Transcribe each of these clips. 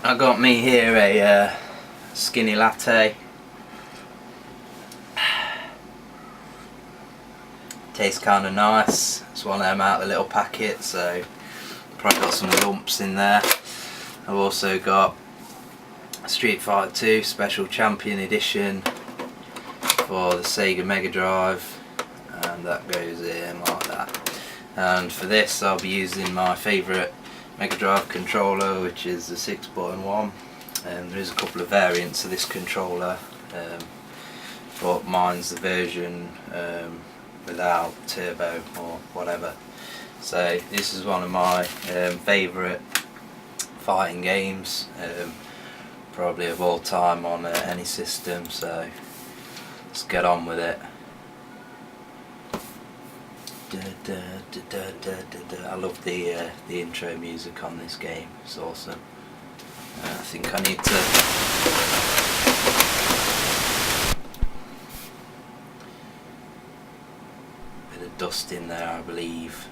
I got me here a skinny latte. Tastes kind of nice. It's one of them out of the little packet, so probably got some lumps in there. I've also got Street Fighter 2 Special Champion Edition for the Sega Megadrive, and that goes in like that. And for this I'll be using my favourite Megadrive controller, which is the 6-button one. There is a couple of variants of this controller, but mine's the version without turbo or whatever. So this is one of my favourite fighting games, probably of all time on any system, so let's get on with it. I love the intro music on this game, it's awesome. I think I need to bit of dust in there, I believe.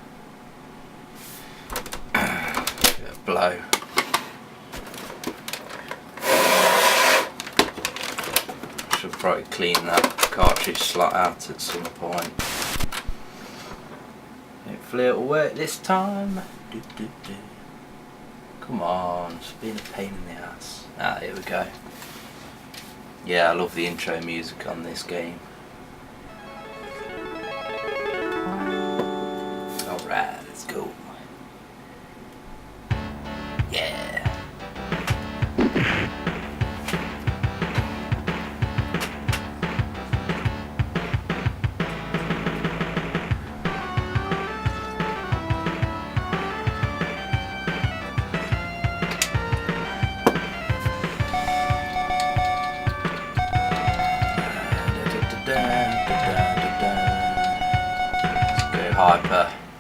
Bit of blow. Should probably clean that cartridge slot out at some point. Hopefully it'll work this time. Come on, it's been a pain in the ass. Ah, here we go. Yeah, I love the intro music on this game. Alright, let's go. Yeah.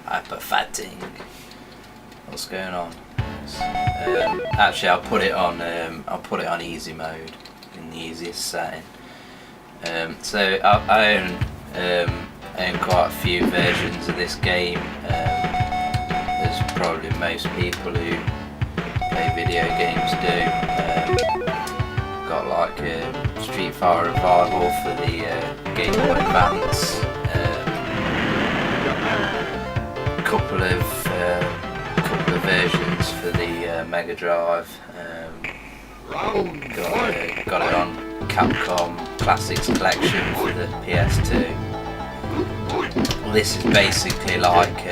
Hyper fighting. What's going on? Actually, I'll put it on easy mode in the easiest setting. So I own quite a few versions of this game. As probably most people who play video games do. Got like a Street Fighter Revival for the Game Boy Advance. Couple of versions for the Megadrive. Got it on Capcom Classics Collection for the PS2. Well, this is basically like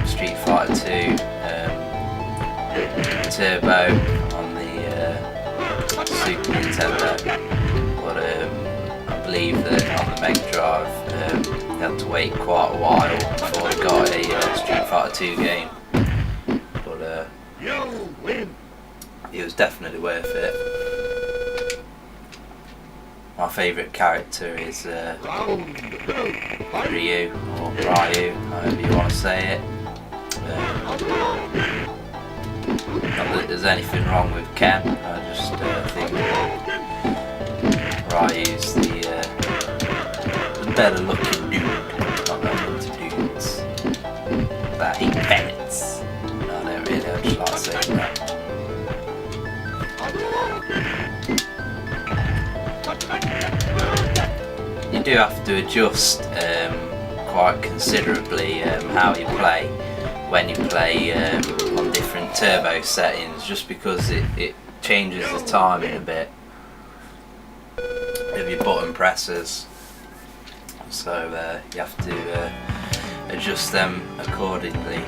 Street Fighter 2 Turbo on the Super Nintendo, but I believe that on the Megadrive they had to wait quite a while before they got a Street Fighter 2 game, but it was definitely worth it. My favourite character is Ryu, or Ryu, however you want to say it. Not that there's anything wrong with Ken, I just think Ryu's the better looking dude. Not that into dudes. But I hate pellets. No, I don't really, I just like saying that. You do have to adjust quite considerably how you play when you play on different turbo settings, just because it changes the timing a bit of your button presses. So you have to adjust them accordingly.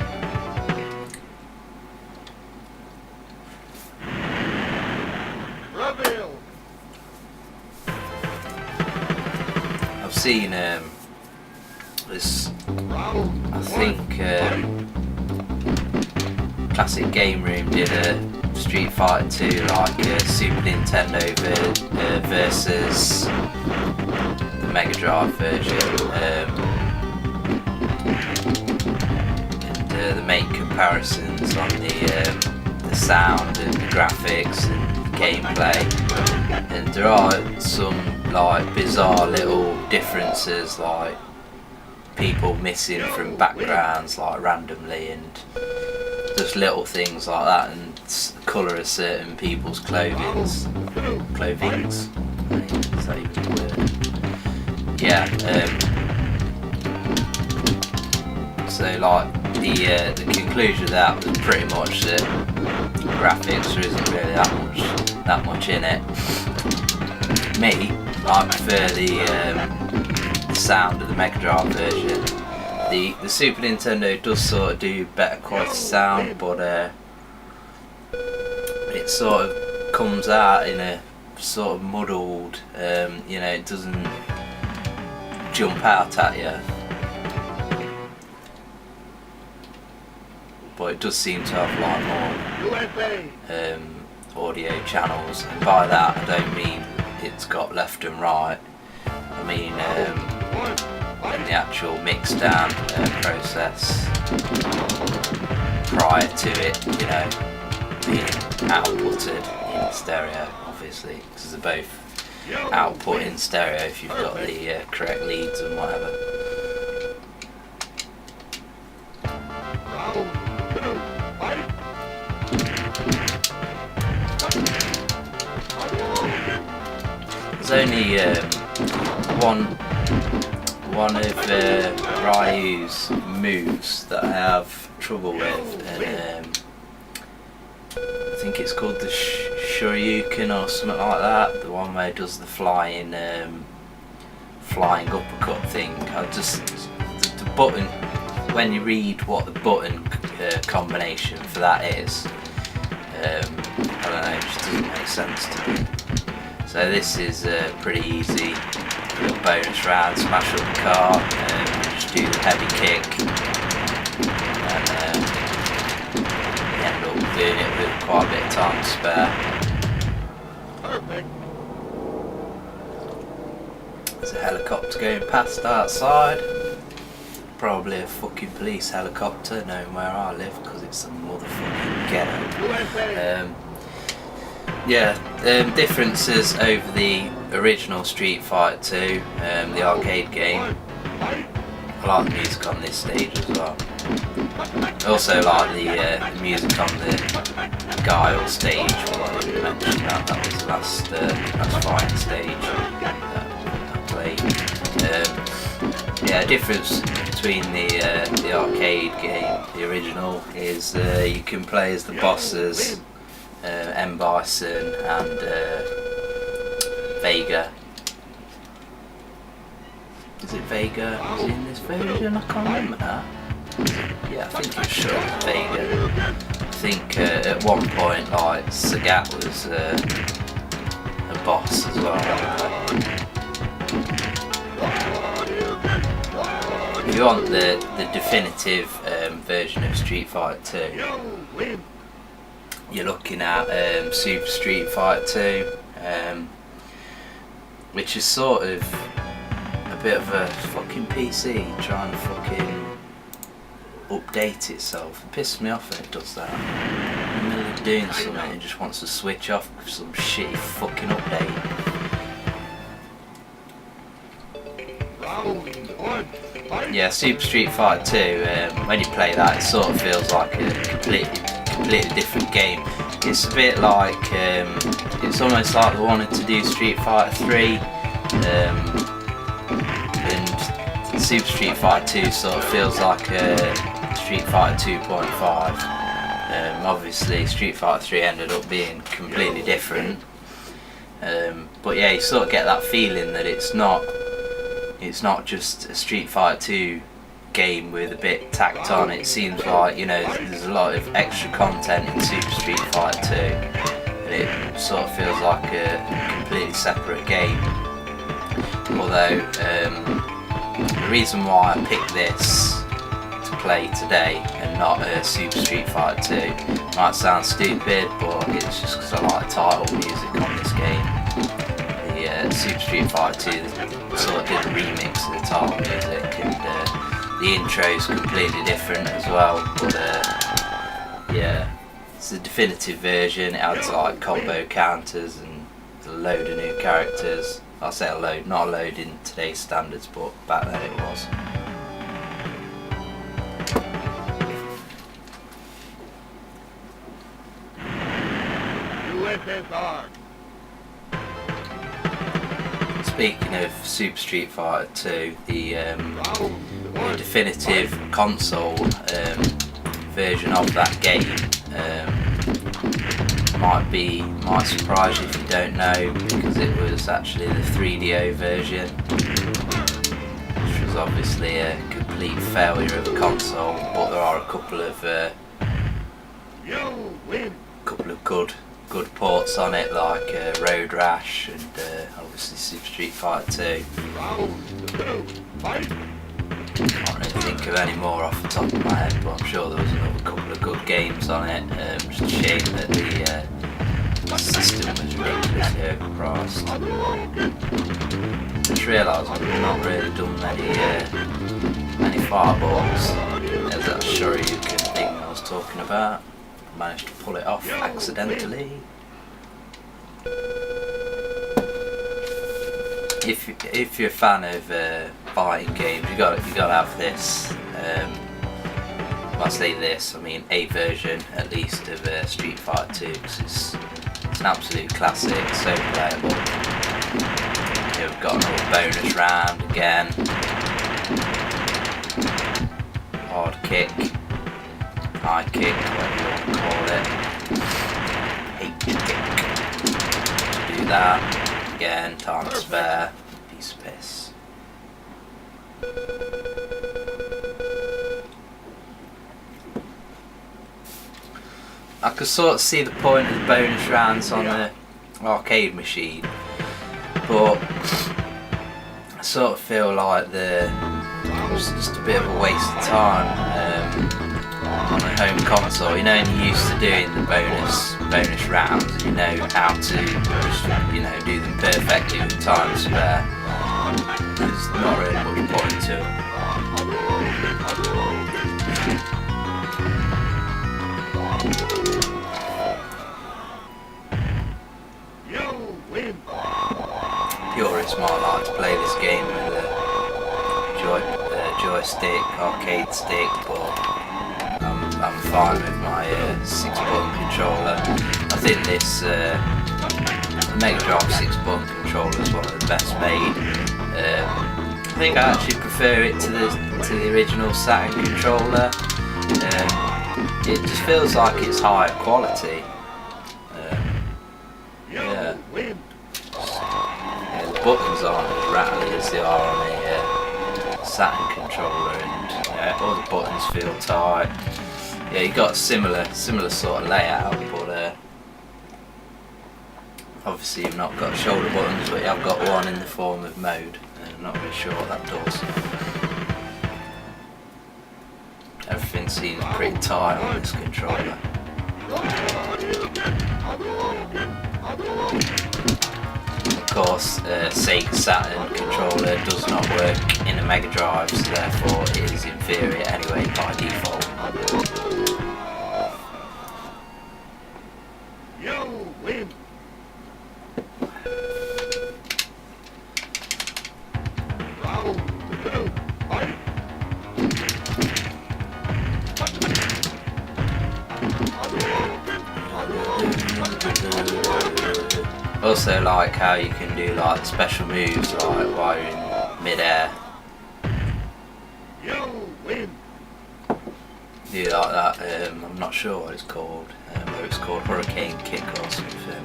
I've seen this, I think Classic Game Room did a Street Fighter 2 like Super Nintendo versus the Megadrive version, and they make comparisons on the sound and the graphics and gameplay, and there are some like bizarre little differences, like people missing from backgrounds like randomly, and just little things like that, and colour of certain people's clothings. Is that even a word? Yeah. So like the conclusion of that was pretty much that graphics there isn't really that much in it. Me, I prefer the sound of the Megadrive version. The Super Nintendo does sort of do better quality sound, but it sort of comes out in a sort of muddled, you know, it doesn't jump out at you. But it does seem to have like more audio channels, and by that I don't mean it's got left and right. I mean in the actual mix down process prior to it, you know, being outputted in stereo, obviously, because they're both output in stereo if you've got the correct leads and whatever. There's only one of Ryu's moves that I have trouble with, and I think it's called the Shoryuken or something like that. The one where it does the flying uppercut thing. The button, when you read what the button combination for that is, I don't know, it just doesn't make sense to me. So this is pretty easy. Little bonus round, smash up the car, just do the heavy kick, and end up doing it with quite a bit of time to spare. There's a helicopter going past outside. Probably a fucking police helicopter, knowing where I live, because it's a motherfucking ghetto. Differences over the original Street Fighter 2, the arcade game. I like the music on this stage as well. I also like the music on the Guile stage. Well, I didn't mention that was the last fighting stage that I played. Difference between the arcade game, the original, is you can play as the bosses, M. Bison and Vega. Is it Vega? Is it in this version? I can't remember that. Yeah, I think it's sure it's Vega. I think at one point like Sagat was a boss as well. If you want the definitive version of Street Fighter 2, you're looking at Super Street Fighter 2, which is sort of a bit of a fucking PC trying to fucking update itself. It pisses me off when it does that. In the middle of doing something, it just wants to switch off with some shitty fucking update. Yeah, Super Street Fighter 2, when you play that, it sort of feels like a completely different game. It's a bit like, it's almost like they wanted to do Street Fighter 3, and Super Street Fighter 2 sort of feels like Street Fighter 2.5. Obviously Street Fighter 3 ended up being completely different, but yeah, you sort of get that feeling that it's not just a Street Fighter 2 game with a bit tacked on. It seems like, you know, there's a lot of extra content in Super Street Fighter 2, and it sort of feels like a completely separate game. Although the reason why I picked this to play today and not Super Street Fighter 2 might sound stupid, but it's just because I like title music on this game. The Super Street Fighter 2 sort of did a remix of the title music, and the intro is completely different as well, but yeah, it's the definitive version. It adds like combo counters and a load of new characters. I'll say a load, not a load in today's standards, but back then it was. Speaking of Super Street Fighter 2, the definitive console version of that game might surprise you if you don't know, because it was actually the 3DO version, which was obviously a complete failure of a console, but there are a couple of good ports on it, like Road Rash and obviously Super Street Fighter 2. Can't really think of any more off the top of my head, but I'm sure there was another couple of good games on it. Just a shame that the system was ridiculously overpriced. Just realised I've not really done many fireballs, as that Shoryuken thing I was talking about. Managed to pull it off accidentally. If you're a fan of fighting games, you gotta have this. When I say this, I mean a version at least of Street Fighter 2, because it's an absolute classic, so playable. Here we've got another bonus round again. Hard kick, high kick, whatever you want to call it. H kick. Do that. Again, time to spare, piece of piss. I could sort of see the point of the bonus rounds on the arcade machine, but I sort of feel like it was just a bit of a waste of time on a home console. You know, and you're used to doing the bonus rounds, and you know how to just, do them perfectly with time spare. There's not really much point to it. Purists might like to play this game with a joystick, arcade stick, but I'm fine with my 6-button controller. I think this Megadrive 6-button controller is one of the best made. I think I actually prefer it to the original Saturn controller. It just feels like it's higher quality. Yeah, the buttons aren't as rattly as they are on a Saturn controller, and all the buttons feel tight. Yeah, you got similar sort of layout, but obviously you've not got shoulder buttons, but you have got one in the form of mode. I'm not really sure what that does. Everything seems pretty tight on this controller. Of course, Sega Saturn controller does not work in a Megadrive, so therefore it is inferior anyway by default. Also like how you can do like special moves like while you're in mid-air. Do like that, I'm not sure what it's called, whether it's called Hurricane Kick or something.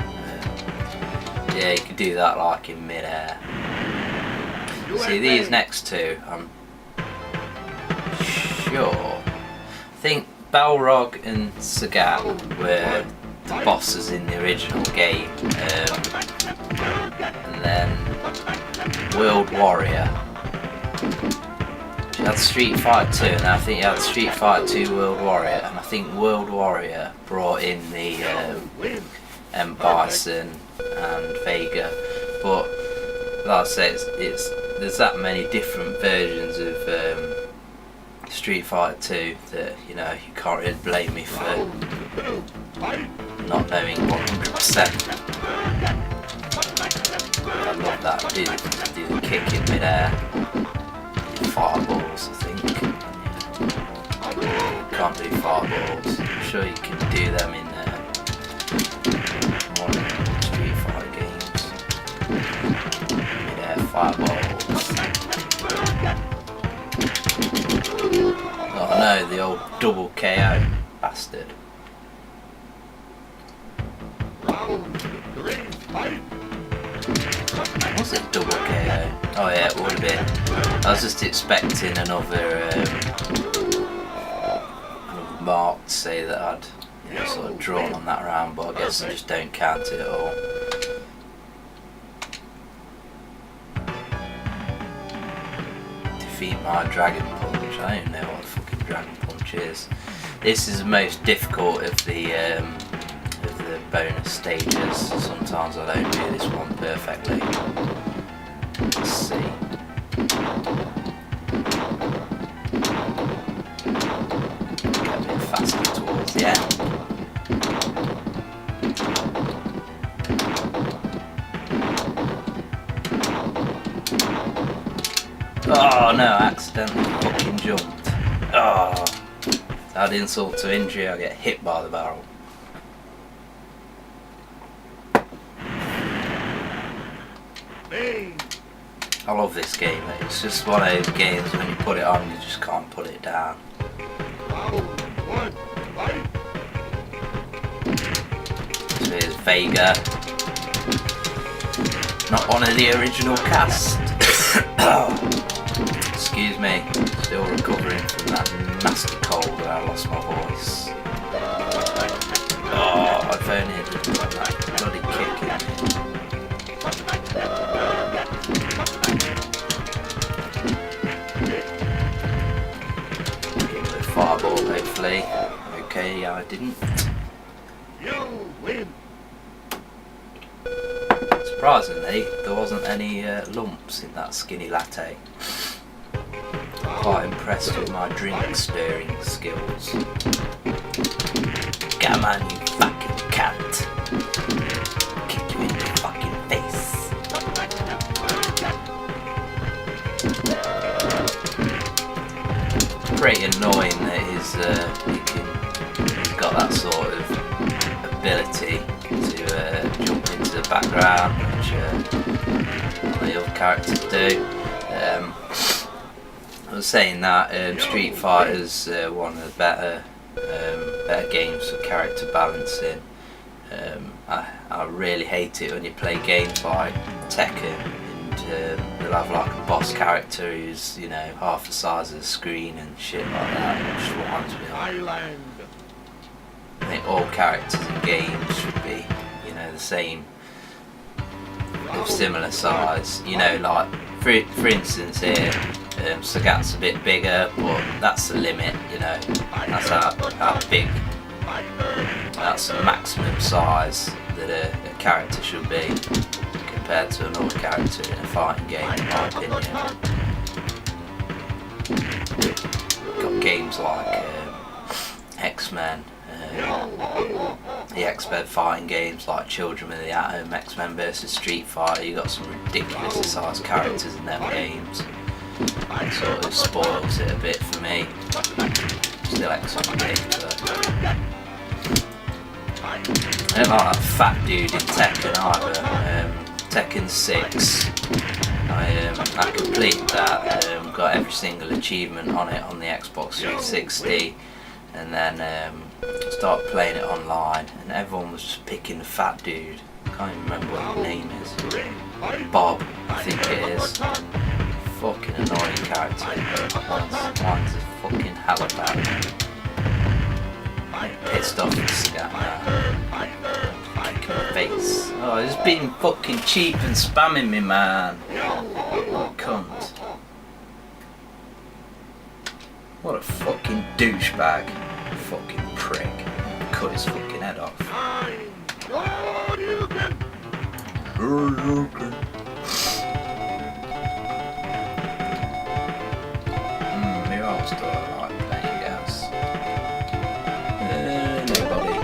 Yeah, you can do that like in mid-air. See these next two, I'm sure. I think Balrog and Sagat were the bosses in the original game, and then World Warrior. You had Street Fighter 2, and I think you had Street Fighter 2 World Warrior, and I think World Warrior brought in the M. Bison and Vega. But like I say, there's that many different versions of Street Fighter 2 that you can't really blame me for not knowing 100%. I love that. Do the kick in mid-air. Fireballs, I think. Can't do fireballs. I'm sure you can do them in one fireballs. Oh no, the old double KO bastard. Was it double KO? Oh yeah, it would have been. I was just expecting another mark to say that I'd sort of drawn on that round, but I guess I just don't count it at all. Defeat my Dragon Punch. I don't know what a fucking Dragon Punch is. This is the most difficult of the bonus stages. Sometimes I don't do this one perfectly. Let's see. Get a bit faster towards the end. Oh no, I accidentally fucking jumped. Oh, add insult to injury, I get hit by the barrel. I love this game. It's just one of those games when you put it on you just can't put it down. So here's Vega. Not one of the original cast. Excuse me, still recovering from that nasty cold where I lost my voice. Oh, I've only had that bloody kick in me. Fireball, hopefully. Okay, I didn't. Surprisingly, there wasn't any lumps in that skinny latte. Quite impressed with my drink stirring skills. Come on, you fucking cunt. Kick you in the fucking face. Pretty annoying that he's got that sort of ability to jump into the background, which all the other characters do. I was saying that Street Fighter's one of the better games for character balancing. I really hate it when you play games like Tekken. They'll have like a boss character who's, you know, half the size of the screen and shit like that. It just reminds me of. I think all characters in games should be, you know, the same, of similar size. You know, like for instance here, Sagat's a bit bigger, but that's the limit. You know, that's how big. That's the maximum size that a character should be compared to another character in a fighting game, in my opinion. Got games like X-Men, the X-Men fighting games like Children of the Atom, X-Men vs Street Fighter. You got some ridiculously sized characters in them games. It sort of spoils it a bit for me. Still X-Men games though. I don't like that fat dude in Tekken either. Tekken 6, I completed that, got every single achievement on it on the Xbox 360, and then started playing it online, and everyone was just picking the fat dude. I can't even remember what his name is. Bob, I think it is. Fucking annoying character. Mine's a fucking hell of that. I'm pissed off with Sega now. Face. Oh, he's been fucking cheap and spamming me, man. Cunt. What a fucking douchebag. Fucking prick. Cut his fucking head off. Who else do I like playing as? Nobody.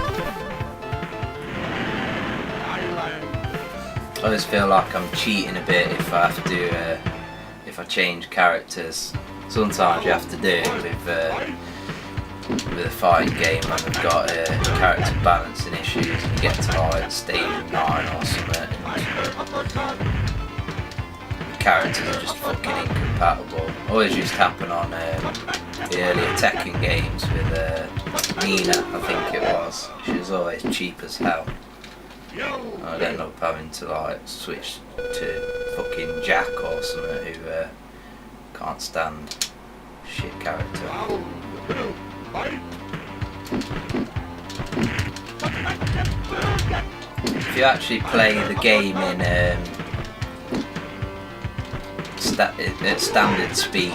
I just feel like I'm cheating a bit if I have to, if I change characters. Sometimes you have to do it with a fighting game when we've got character balancing issues and you get to like stage 9 or something. And the characters are just fucking incompatible. Always used to happen on the earlier Tekken games with Nina, I think it was. She was always cheap as hell. I'd end up having to like switch to fucking Jack or something who can't stand shit character. If you actually play the game in at standard speed,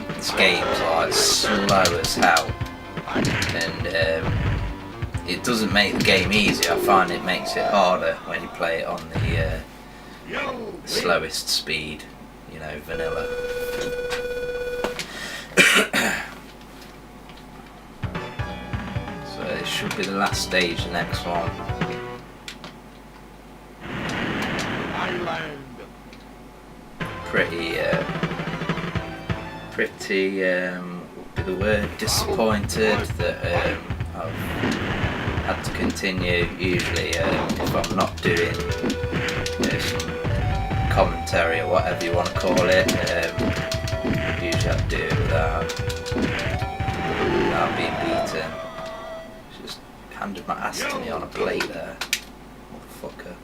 this game's like slow as hell, and it doesn't make the game easy. I find it makes it harder when you play it on the slowest speed, you know, vanilla. So it should be the last stage, the next one. Pretty would be the word, disappointed that I've had to continue. Usually if I'm not doing, you know, some commentary or whatever you want to call it, usually I do it without being beaten. Just handed my ass to me on a plate there, motherfucker.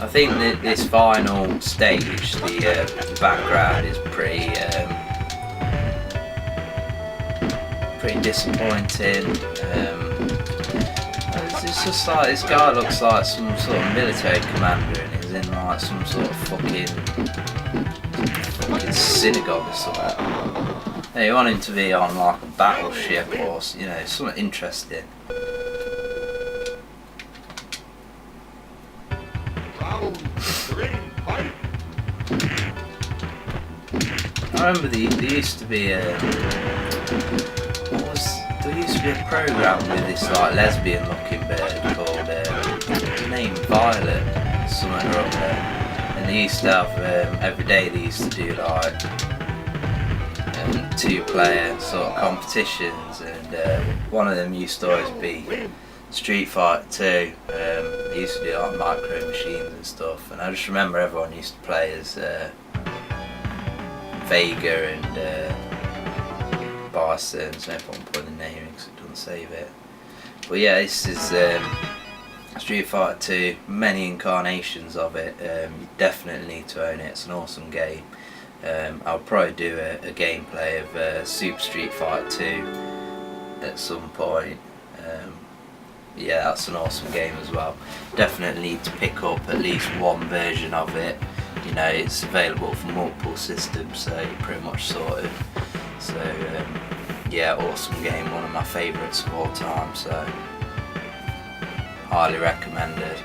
I think that this final stage, the background is pretty disappointing. It's just like this guy looks like some sort of military commander and he's in like some sort of fucking synagogue or something. Hey, you want him to be on like a battleship or, you know, something interesting. I remember there used to be a program with this like lesbian looking bird called what's the name, Violet, something or other, and they used to have every day they used to do like 2-player sort of competitions, and one of them used to always be Street Fighter 2. They used to do like micro machines and stuff, and I just remember everyone used to play as Vega and Bison, so no point putting the name in because it doesn't save it. But yeah, this is Street Fighter 2, many incarnations of it. You definitely need to own it, it's an awesome game. I'll probably do a gameplay of Super Street Fighter 2 at some point. Yeah, that's an awesome game as well. Definitely need to pick up at least one version of it. You know, it's available for multiple systems, so you're pretty much sorted. So yeah, awesome game, one of my favourites of all time, so highly recommended.